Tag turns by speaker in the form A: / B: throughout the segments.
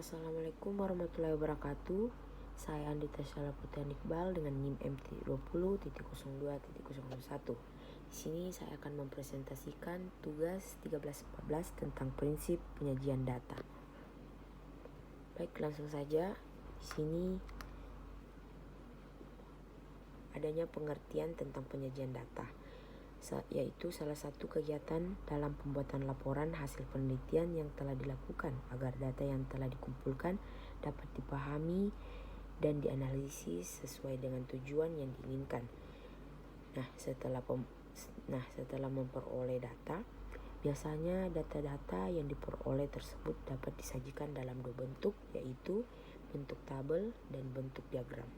A: Assalamualaikum warahmatullahi wabarakatuh. Saya Andita Syalaputra Iqbal dengan NIM MT20.02.01. Di sini saya akan mempresentasikan tugas 1314 tentang prinsip penyajian data. Baik, langsung saja. Di sini adanya pengertian tentang penyajian data, yaitu salah satu kegiatan dalam pembuatan laporan hasil penelitian yang telah dilakukan agar data yang telah dikumpulkan dapat dipahami dan dianalisis sesuai dengan tujuan yang diinginkan. Setelah memperoleh data, biasanya data-data yang diperoleh tersebut dapat disajikan dalam dua bentuk, yaitu bentuk tabel dan bentuk diagram.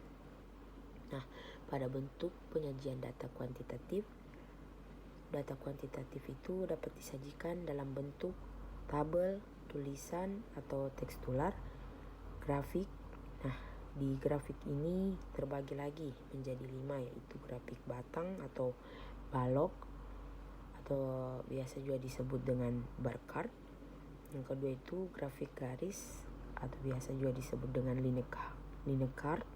A: Pada bentuk penyajian data kuantitatif itu dapat disajikan dalam bentuk tabel, tulisan atau tekstual, grafik. Di grafik ini terbagi lagi menjadi 5, yaitu grafik batang atau balok, atau biasa juga disebut dengan bar chart. Yang kedua itu grafik garis atau biasa juga disebut dengan line chart.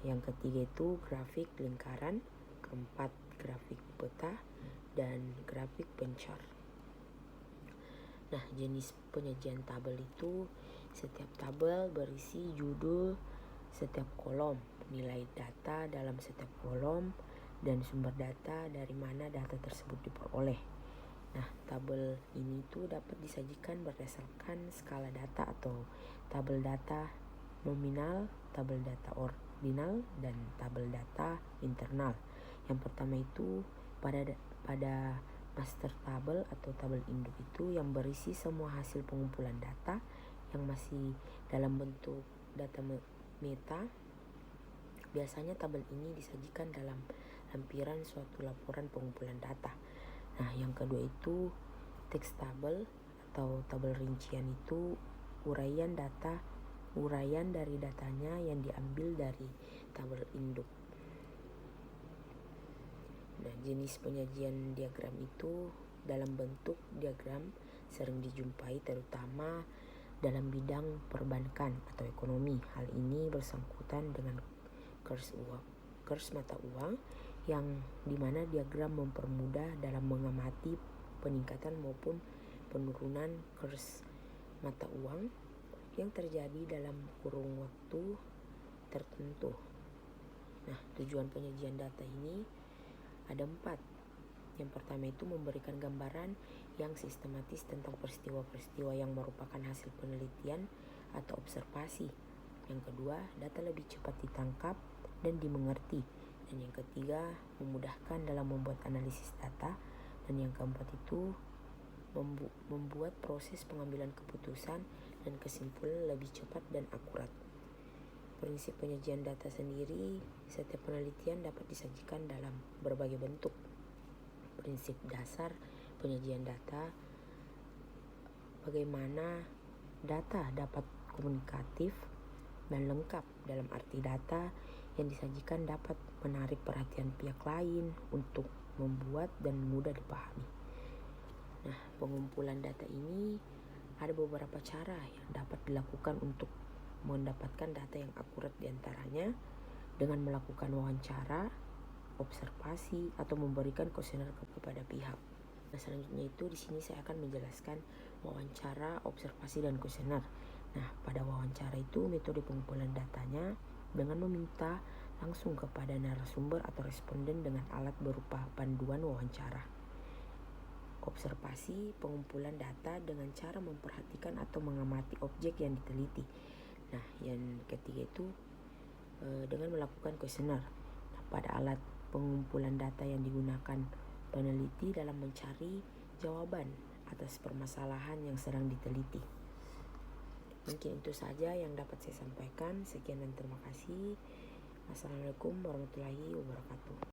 A: Yang ketiga itu grafik lingkaran, keempat grafik peta, dan grafik pencar. Jenis penyajian tabel itu setiap tabel berisi judul setiap kolom, nilai data dalam setiap kolom, dan sumber data dari mana data tersebut diperoleh. Tabel ini tuh dapat disajikan berdasarkan skala data atau tabel data nominal, tabel data ordinal, dan tabel data internal. Yang pertama itu pada master tabel atau tabel induk itu yang berisi semua hasil pengumpulan data yang masih dalam bentuk data meta. Biasanya tabel ini disajikan dalam lampiran suatu laporan pengumpulan data. Yang kedua itu teks tabel atau tabel rincian itu uraian dari datanya yang diambil dari tabel induk. Jenis penyajian diagram itu dalam bentuk diagram sering dijumpai terutama dalam bidang perbankan atau ekonomi. Hal ini bersangkutan dengan kurs mata uang, yang dimana diagram mempermudah dalam mengamati peningkatan maupun penurunan kurs mata uang yang terjadi dalam kurun waktu tertentu. Tujuan penyajian data ini ada 4. Yang pertama itu memberikan gambaran yang sistematis tentang peristiwa-peristiwa yang merupakan hasil penelitian atau observasi. Yang kedua, data lebih cepat ditangkap dan dimengerti. Dan yang ketiga, memudahkan dalam membuat analisis data. Dan yang keempat itu membuat proses pengambilan keputusan dan kesimpulan lebih cepat dan akurat. Prinsip penyajian data sendiri, setiap penelitian dapat disajikan dalam berbagai bentuk. Prinsip dasar penyajian data, bagaimana data dapat komunikatif dan lengkap, dalam arti data yang disajikan dapat menarik perhatian pihak lain untuk membuat dan mudah dipahami. Pengumpulan data ini ada beberapa cara yang dapat dilakukan untuk mendapatkan data yang akurat, diantaranya dengan melakukan wawancara, observasi, atau memberikan kuesioner kepada pihak. Selanjutnya itu di sini saya akan menjelaskan wawancara, observasi, dan kuesioner. Pada wawancara itu metode pengumpulan datanya dengan meminta langsung kepada narasumber atau responden dengan alat berupa panduan wawancara. Observasi, pengumpulan data dengan cara memperhatikan atau mengamati objek yang diteliti. Yang ketiga itu dengan melakukan kuesioner. Pada alat pengumpulan data yang digunakan peneliti dalam mencari jawaban atas permasalahan yang sedang diteliti. Mungkin itu saja yang dapat saya sampaikan. Sekian dan terima kasih. Assalamualaikum warahmatullahi wabarakatuh.